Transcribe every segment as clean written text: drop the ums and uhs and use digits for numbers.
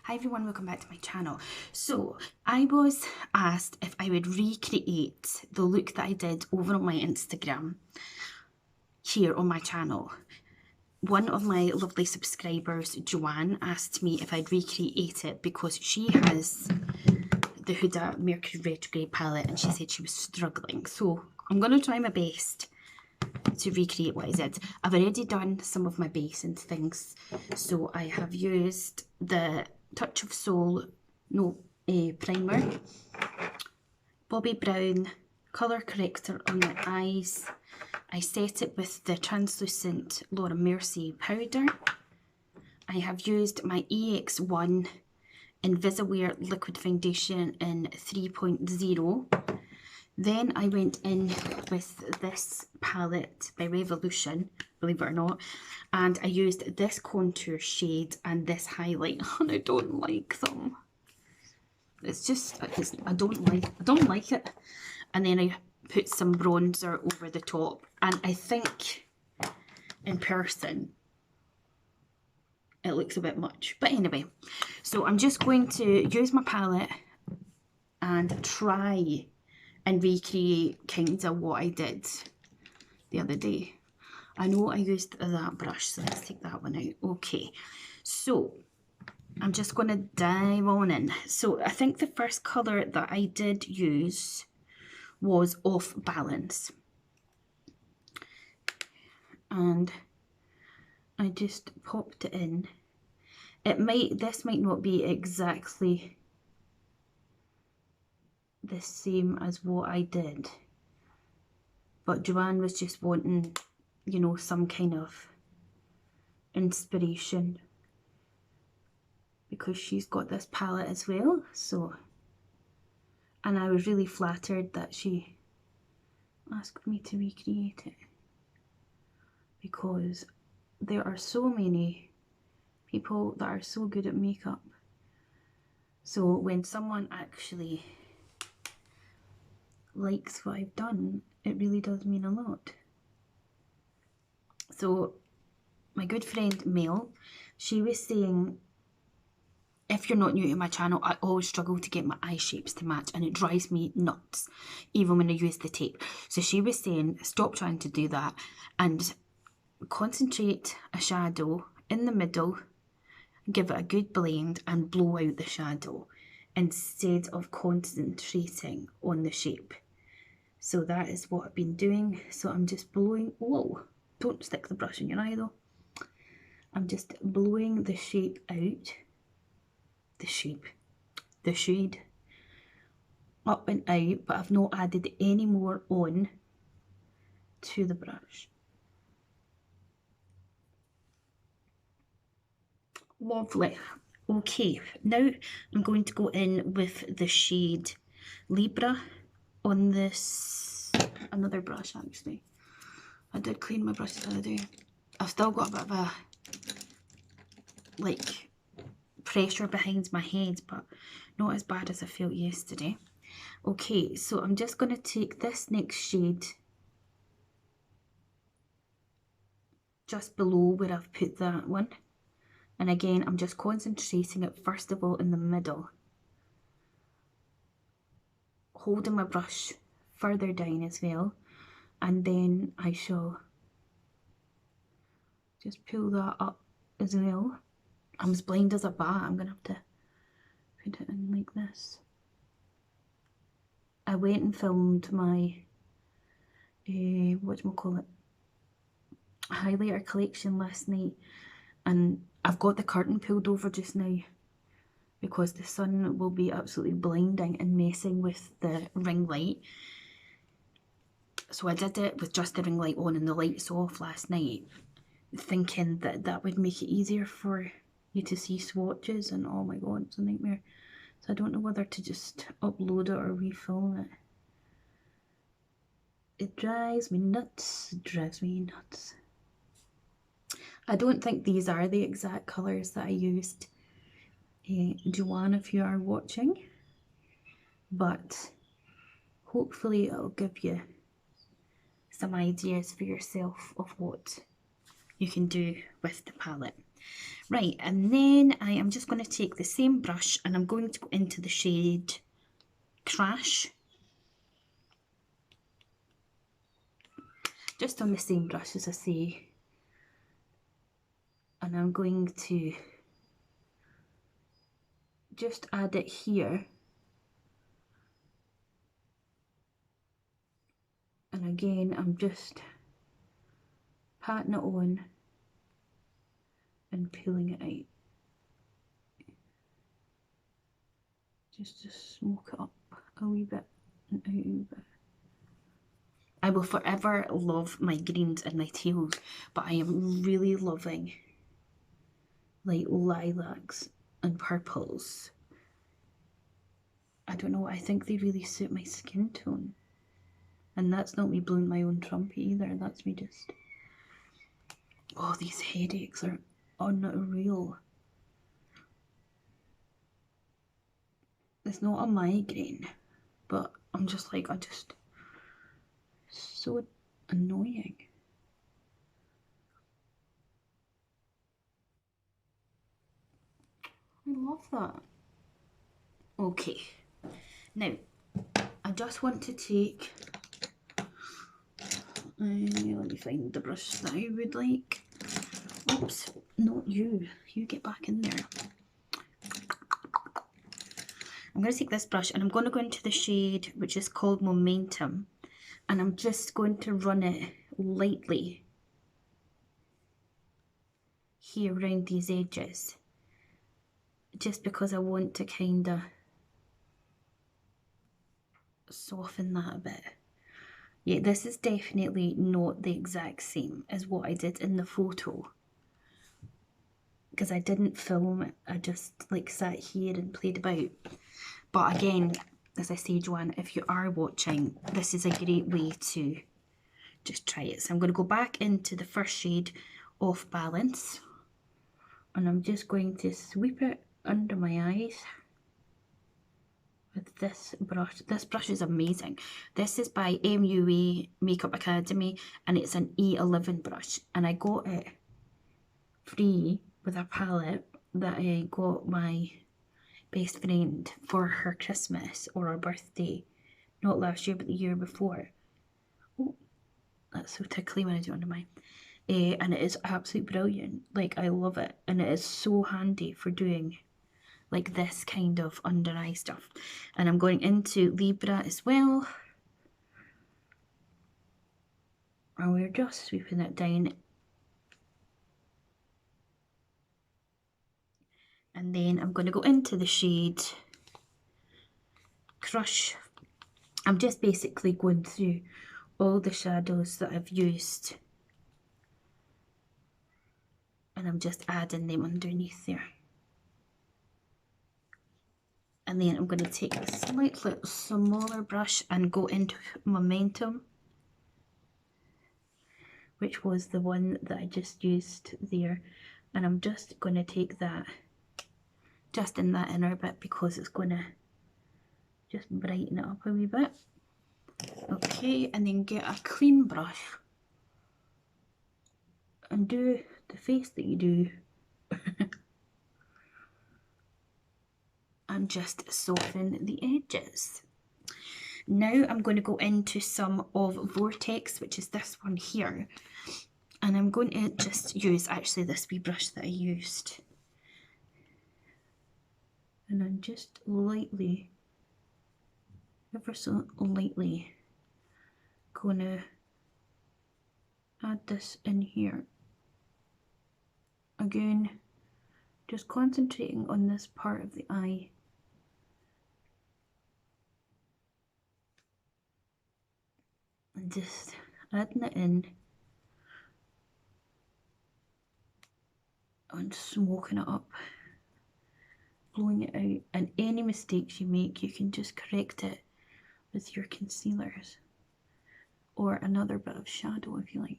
Hi everyone, welcome back to my channel. So I was asked if I would recreate the look that I did over on my Instagram here on my channel. One of my lovely subscribers, Joanne, asked me if I'd recreate it because she has the Huda Mercury retrograde palette and she said she was struggling. So I'm going to try my best to recreate what I did. I've already done some of my base and things. So I have used the Touch of Soul primer, Bobbi Brown colour corrector on the eyes. I set it with the translucent Laura Mercier powder. I have used my EX1 Invisiwear liquid foundation in 3.0. Then I went in with this palette by Revolution, believe it or not, and I used this contour shade and this highlight, and I don't like them. It's just, I don't like it. And then I put some bronzer over the top, and I think in person it looks a bit much. But anyway, so I'm just going to use my palette and try and recreate kind of what I did the other day. I know I used that brush, so let's take that one out. Okay, so I'm just going to dive on in. So I think the first colour that I did use was Off Balance. And I just popped it in. This might not be exactly the same as what I did, but Joanne was just wanting, you know, some kind of inspiration because she's got this palette as well. So, and I was really flattered that she asked me to recreate it because there are so many people that are so good at makeup. So when someone actually likes what I've done, it really does mean a lot. So my good friend Mel, she was saying, if you're not new to my channel, I always struggle to get my eye shapes to match and it drives me nuts, even when I use the tape. So she was saying, stop trying to do that and concentrate a shadow in the middle, give it a good blend and blow out the shadow instead of concentrating on the shape. So that is what I've been doing. So I'm just blowing, whoa, don't stick the brush in your eye though. I'm just blowing the shape out, the shade up and out, but I've not added any more on to the brush. Lovely. Okay, now I'm going to go in with the shade Libra on this, another brush actually. I did clean my brush the other day. I've still got a bit of a, like, pressure behind my head, but not as bad as I felt yesterday. Okay, so I'm just going to take this next shade just below where I've put that one. And again, I'm just concentrating it first of all in the middle, holding my brush further down as well, and then I shall just pull that up as well. I'm as blind as a bat, I'm going to have to put it in like this. I went and filmed my, whatchamacallit, highlighter collection last night, and I've got the curtain pulled over just now because the sun will be absolutely blinding and messing with the ring light. So I did it with just the ring light on and the lights off last night, thinking that that would make it easier for you to see swatches, and oh my god, it's a nightmare. So I don't know whether to just upload it or refilm it. It drives me nuts, it drives me nuts. I don't think these are the exact colours that I used, Joanne, if you are watching, but hopefully it'll give you some ideas for yourself of what you can do with the palette. Right, and then I am just going to take the same brush and I'm going to go into the shade Crash. Just on the same brush, as I say. And I'm going to just add it here. And again, I'm just patting it on and peeling it out. Just to smoke it up a wee bit and out a wee bit. I will forever love my greens and my teals, but I am really loving like lilacs and purples. I don't know, I think they really suit my skin tone. And that's not me blowing my own trumpet either, that's me just... Oh, these headaches are unreal. It's not a migraine, but I'm just like, so annoying. I love that. Okay, now I just want to take, let me find the brush that I would like. Oops, not you. You get back in there. I'm going to take this brush and I'm going to go into the shade which is called Momentum, and I'm just going to run it lightly here around these edges, just because I want to kind of soften that a bit. Yeah, this is definitely not the exact same as what I did in the photo, because I didn't film it, I just like sat here and played about. But again, as I say, Joanne, if you are watching, this is a great way to just try it. So I'm going to go back into the first shade, Off Balance, and I'm just going to sweep it under my eyes with this brush. This brush is amazing. This is by MUA Makeup Academy, and it's an E11 brush, and I got it free with a palette that I got my best friend for her Christmas or her birthday, not last year but the year before. Oh, that's so tickly when I do it under mine. And it is absolutely brilliant. Like, I love it, and it is so handy for doing like this kind of under eye stuff. And I'm going into Libra as well, and we're just sweeping it down. And then I'm going to go into the shade Crush. I'm just basically going through all the shadows that I've used, and I'm just adding them underneath there. And then I'm going to take a slightly smaller brush and go into Momentum, which was the one that I just used there. And I'm just going to take that just in that inner bit, because it's going to just brighten it up a wee bit. Okay, and then get a clean brush and do the face that you do and just soften the edges. Now I'm going to go into some of Vortex, which is this one here, and I'm going to just use actually this wee brush that I used, and I'm just lightly, ever so lightly, going to add this in here. Again, just concentrating on this part of the eye. And just adding it in and smoking it up, blowing it out. And any mistakes you make, you can just correct it with your concealers or another bit of shadow if you like.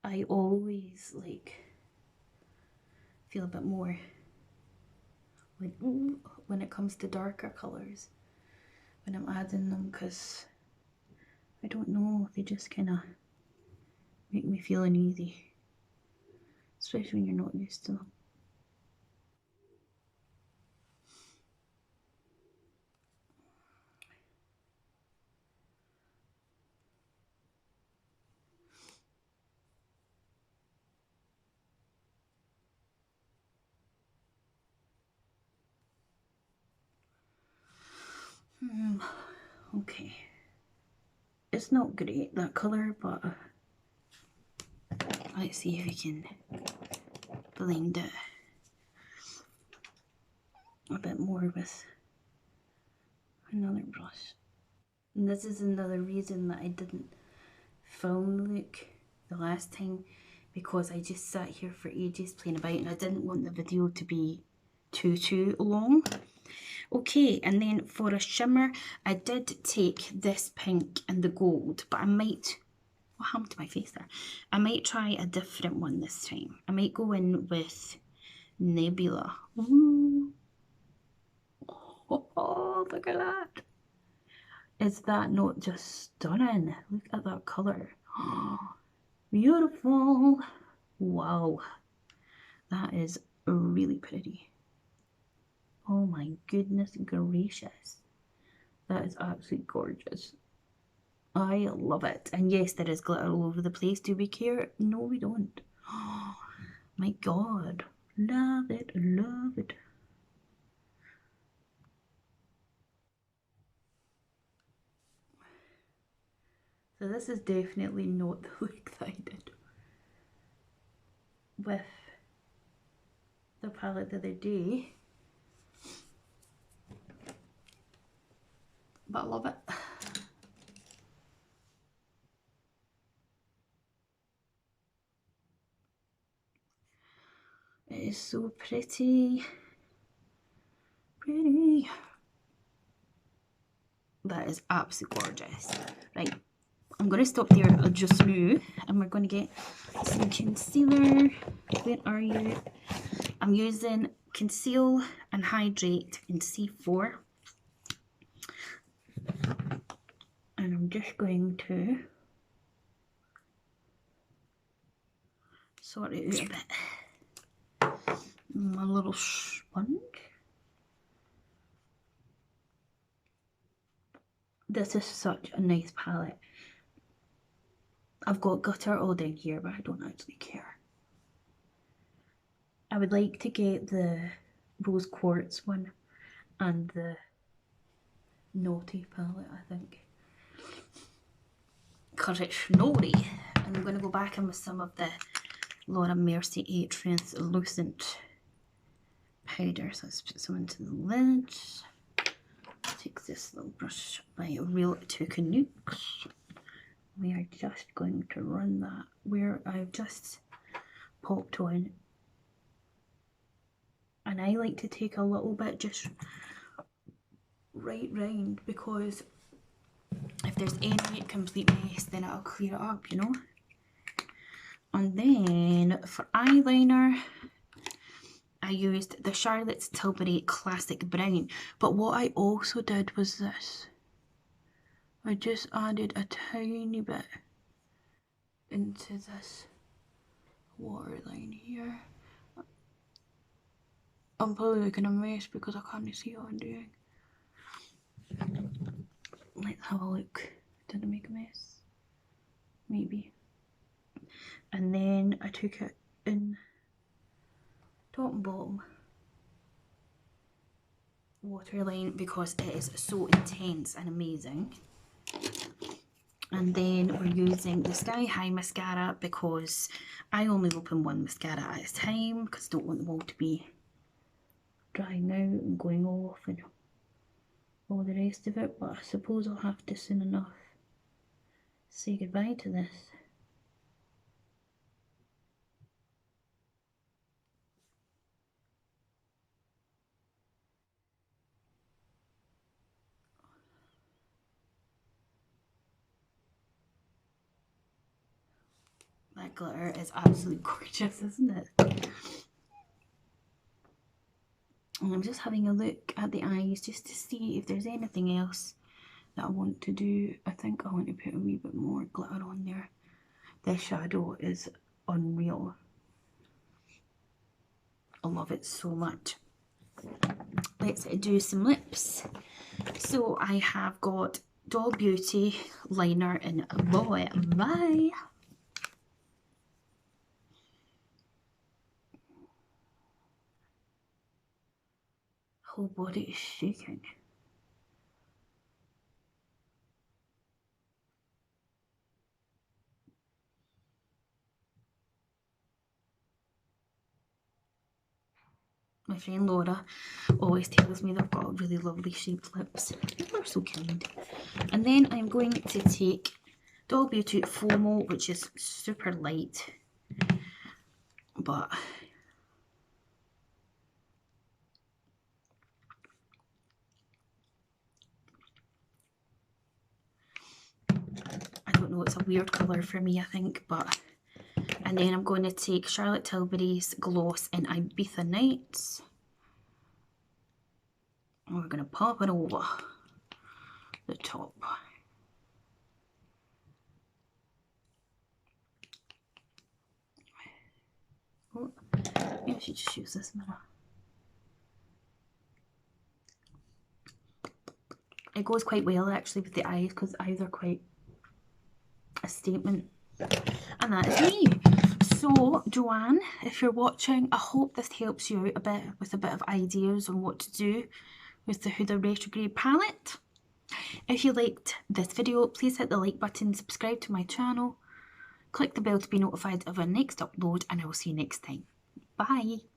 I always like feel a bit more like ooh, when it comes to darker colours when I'm adding them, because I don't know, they just kind of make me feel uneasy, especially when you're not used to them. Okay, it's not great, that colour, but let's see if we can blend it a bit more with another brush. And this is another reason that I didn't film the look the last time, because I just sat here for ages playing about and I didn't want the video to be too long. Okay, and then for a shimmer, I did take this pink and the gold, but I might, what happened to my face there? I might try a different one this time. I might go in with Nebula. Ooh. Oh, look at that. Is that not just stunning? Look at that colour. Beautiful. Wow. That is really pretty. Oh my goodness gracious. That is absolutely gorgeous. I love it. And yes, there is glitter all over the place. Do we care? No, we don't. Oh my god. Love it, love it. So this is definitely not the look that I did with the palette the other day. But I love it. It is so pretty. Pretty. That is absolutely gorgeous. Right, I'm going to stop there just now and we're going to get some concealer. Where are you? I'm using Conceal and Hydrate in C4. And I'm just going to sort it out a bit. My little sponge. This is such a nice palette. I've got glitter all down here, but I don't actually care. I would like to get the Rose Quartz one and the Naughty palette, I think. Because it's naughty. And I'm going to go back in with some of the Laura Mercier translucent powder. So let's put some into the lid. Take this little brush by Real Toucanooks. We are just going to run that where I've just popped on. And I like to take a little bit just right round, because if there's any complete mess, then it'll clear it up, you know. And then for eyeliner, I used the Charlotte's Tilbury Classic Brown. But what I also did was this. I just added a tiny bit into this waterline here. I'm probably making a mess because I can't see what I'm doing. Let's have a look. Did I make a mess? Maybe. And then I took it in top and bottom waterline because it is so intense and amazing. And then we're using the Sky High mascara because I only open one mascara at a time because I don't want them all to be drying out and going off and all the rest of it. But I suppose I'll have to soon enough say goodbye to this. That that glitter is absolutely gorgeous, isn't it? And I'm just having a look at the eyes just to see if there's anything else that I want to do. I think I want to put a wee bit more glitter on there. This shadow is unreal. I love it so much. Let's do some lips. So I have got Doll Beauty liner in Boy Bye. Whole body is shaking. My friend Laura always tells me that I've got really lovely shaped lips. People are so kind. And then I'm going to take Doll Beauty FOMO, which is super light, but I don't know, it's a weird colour for me, I think, but... And then I'm going to take Charlotte Tilbury's Gloss in Ibiza Nights. And we're going to pop it over the top. Oh, maybe I should just use this mirror. It goes quite well actually with the eyes, because the eyes are quite a statement. And that is me. So Joanne, if you're watching, I hope this helps you out a bit with a bit of ideas on what to do with the Huda Retrograde palette. If you liked this video, please hit the like button, subscribe to my channel, click the bell to be notified of our next upload, and I will see you next time. Bye!